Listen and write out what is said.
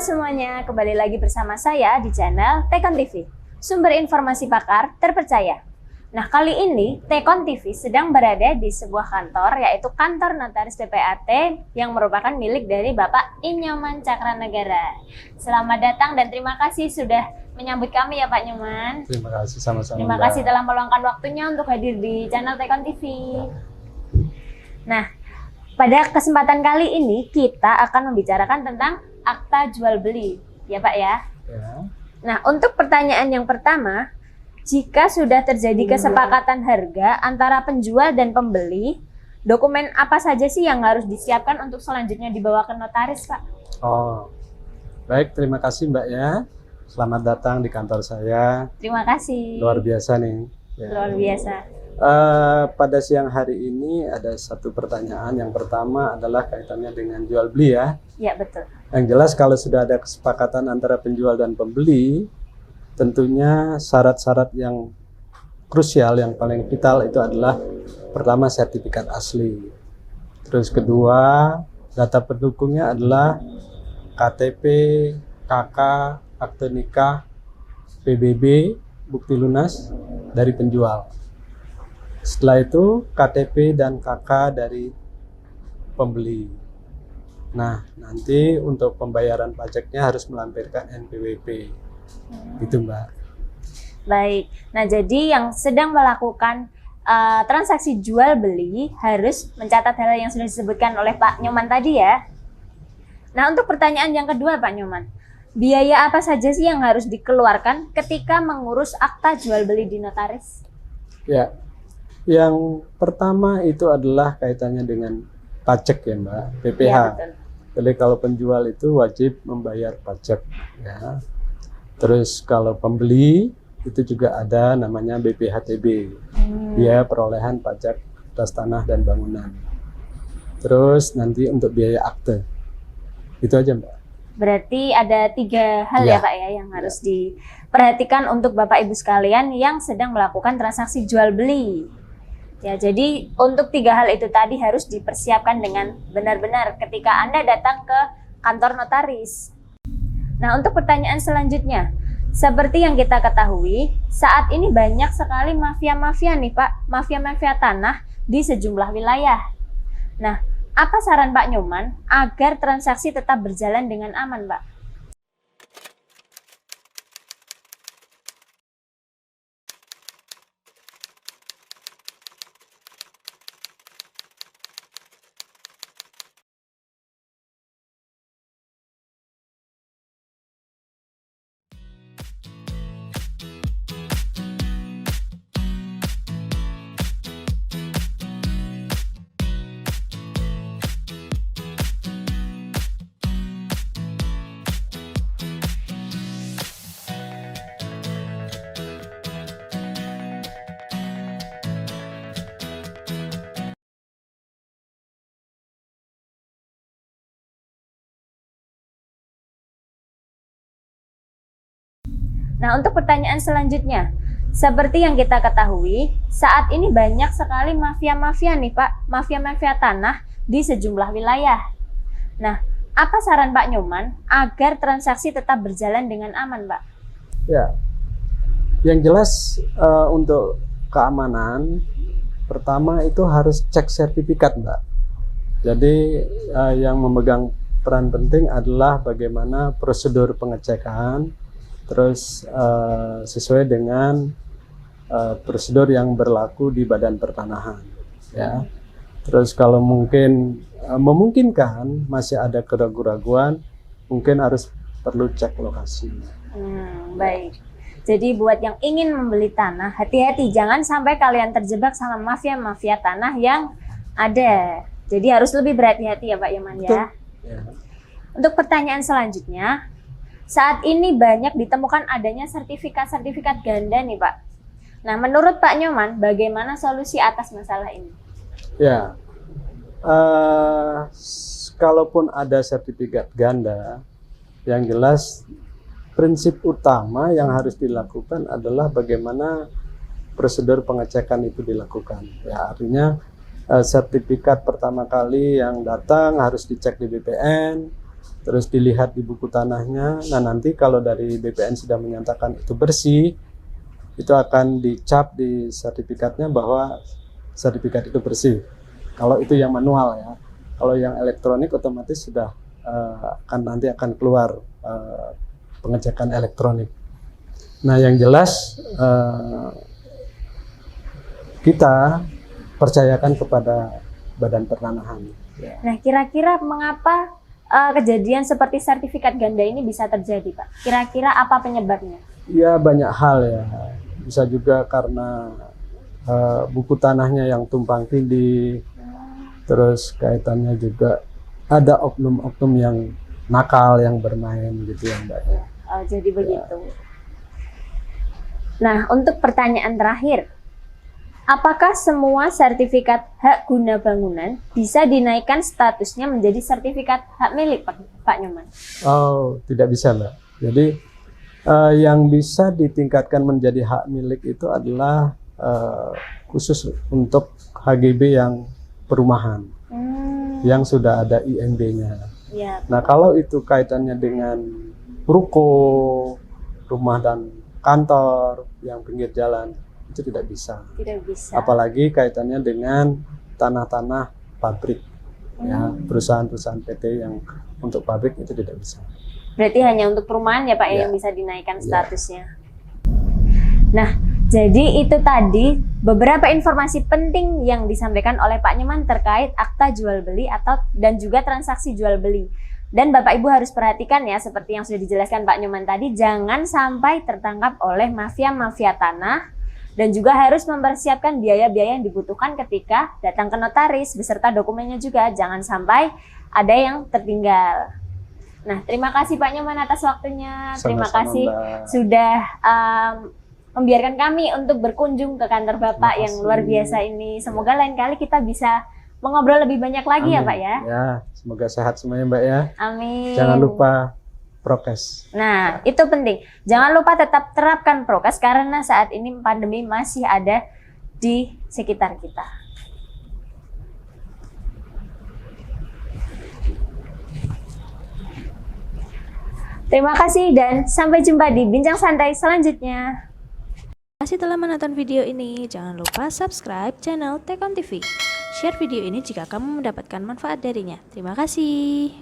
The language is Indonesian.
semuanya, kembali lagi bersama saya di channel Tekon TV, sumber informasi pakar terpercaya. Nah, kali ini Tekon TV sedang berada di sebuah kantor, yaitu kantor notaris PPAT yang merupakan milik dari Bapak Inyoman Cakranegara. Selamat datang dan terima kasih sudah menyambut kami ya Pak Nyoman. Terima kasih sama-sama. Terima kasih telah meluangkan waktunya untuk hadir di channel Tekon TV. Nah, pada kesempatan kali ini kita akan membicarakan tentang akta jual beli, ya Pak ya. Nah, untuk pertanyaan yang pertama, jika sudah terjadi kesepakatan harga antara penjual dan pembeli, dokumen apa saja sih yang harus disiapkan untuk selanjutnya dibawa ke notaris, Pak? Oh, baik, terima kasih Mbak ya. Selamat datang di kantor saya. Terima kasih. Luar biasa nih. Ya. Luar biasa. Pada siang hari ini ada satu pertanyaan. Yang pertama adalah kaitannya dengan jual beli ya. Ya, betul. Yang jelas kalau sudah ada kesepakatan antara penjual dan pembeli, tentunya syarat-syarat yang krusial, yang paling vital itu adalah pertama sertifikat asli. Terus kedua, data pendukungnya adalah KTP, KK, akte nikah, PBB, bukti lunas dari penjual. Setelah itu KTP dan KK dari pembeli. Nah, nanti untuk pembayaran pajaknya harus melampirkan NPWP. Gitu Mbak. Baik, nah jadi yang sedang melakukan transaksi jual beli harus mencatat hal yang sudah disebutkan oleh Pak Nyoman tadi ya. Nah, untuk pertanyaan yang kedua Pak Nyoman, biaya apa saja sih yang harus dikeluarkan ketika mengurus akta jual beli di notaris? Ya, yang pertama itu adalah kaitannya dengan pajak ya Mbak, PPH. Ya, betul. Jadi kalau penjual itu wajib membayar pajak ya. Terus kalau pembeli itu juga ada namanya BPHTB, biaya perolehan pajak atas tanah dan bangunan. Terus nanti untuk biaya akte, itu aja Mbak. Berarti ada 3 hal ya Pak ya yang harus diperhatikan untuk Bapak Ibu sekalian yang sedang melakukan transaksi jual beli. Ya, jadi untuk 3 hal itu tadi harus dipersiapkan dengan benar-benar ketika Anda datang ke kantor notaris. Nah, untuk pertanyaan selanjutnya, seperti yang kita ketahui, saat ini banyak sekali mafia-mafia nih Pak, mafia-mafia tanah di sejumlah wilayah. Nah, apa saran Pak Nyoman agar transaksi tetap berjalan dengan aman, Pak? Nah, untuk pertanyaan selanjutnya, seperti yang kita ketahui, saat ini banyak sekali mafia-mafia nih Pak, mafia-mafia tanah di sejumlah wilayah. Nah, apa saran Pak Nyoman agar transaksi tetap berjalan dengan aman, Pak? Ya, yang jelas untuk keamanan, pertama itu harus cek sertifikat Mbak. Jadi yang memegang peran penting adalah bagaimana prosedur pengecekan, terus sesuai dengan prosedur yang berlaku di Badan Pertanahan ya. Terus kalau mungkin memungkinkan masih ada keraguan-raguan, mungkin harus perlu cek lokasi. Baik. Jadi buat yang ingin membeli tanah, hati-hati jangan sampai kalian terjebak sama mafia-mafia tanah yang ada. Jadi harus lebih berhati-hati ya Pak Yaman ya. Untuk pertanyaan selanjutnya, saat ini banyak ditemukan adanya sertifikat-sertifikat ganda nih Pak. Nah, menurut Pak Nyoman, bagaimana solusi atas masalah ini? Ya, kalaupun ada sertifikat ganda, yang jelas prinsip utama yang harus dilakukan adalah bagaimana prosedur pengecekan itu dilakukan. Ya, artinya sertifikat pertama kali yang datang harus dicek di BPN, terus dilihat di buku tanahnya. Nah, nanti kalau dari BPN sudah menyatakan itu bersih, itu akan dicap di sertifikatnya bahwa sertifikat itu bersih. Kalau itu yang manual ya. Kalau yang elektronik otomatis sudah nanti akan keluar pengecekan elektronik. Nah, yang jelas kita percayakan kepada Badan Pertanahan. Ya. Nah, kira-kira mengapa kejadian seperti sertifikat ganda ini bisa terjadi, Pak? Kira-kira apa penyebabnya? Ya, banyak hal ya. Bisa juga karena buku tanahnya yang tumpang tindih, terus kaitannya juga ada oknum-oknum yang nakal yang bermain gitu ya, Mbak. Oh, jadi begitu. Nah, untuk pertanyaan terakhir, apakah semua sertifikat hak guna bangunan bisa dinaikkan statusnya menjadi sertifikat hak milik, Pak Nyoman? Oh, tidak bisa, Mbak. Jadi yang bisa ditingkatkan menjadi hak milik itu adalah khusus untuk HGB yang perumahan, yang sudah ada IMB-nya. Ya. Nah, kalau itu kaitannya dengan ruko, rumah dan kantor yang pinggir jalan, itu tidak bisa. Tidak bisa. Apalagi kaitannya dengan tanah-tanah pabrik, ya, perusahaan-perusahaan PT yang untuk pabrik itu tidak bisa. Berarti hanya untuk perumahan ya Pak Ya. yang bisa dinaikkan statusnya. Nah, jadi itu tadi beberapa informasi penting yang disampaikan oleh Pak Nyoman terkait akta jual beli dan juga transaksi jual beli. Dan Bapak Ibu harus perhatikan ya, seperti yang sudah dijelaskan Pak Nyoman tadi, jangan sampai tertangkap oleh mafia-mafia tanah, dan juga harus mempersiapkan biaya-biaya yang dibutuhkan ketika datang ke notaris beserta dokumennya juga, jangan sampai ada yang tertinggal. Nah, terima kasih Pak Nyoman atas waktunya. Terima Sama-sama, kasih Mbak. sudah membiarkan kami untuk berkunjung ke kantor Bapak Terima yang kasih. luar biasa ini. Semoga lain kali kita bisa mengobrol lebih banyak lagi ya Amin. Pak ya. Ya, semoga sehat semuanya, Mbak ya. Amin. Jangan lupa prokes. Nah, itu penting. Jangan lupa tetap terapkan prokes karena saat ini pandemi masih ada di sekitar kita. Terima kasih dan sampai jumpa di Bincang Santai selanjutnya. Terima kasih telah menonton video ini. Jangan lupa subscribe channel Tekon TV. Share video ini jika kamu mendapatkan manfaat darinya. Terima kasih.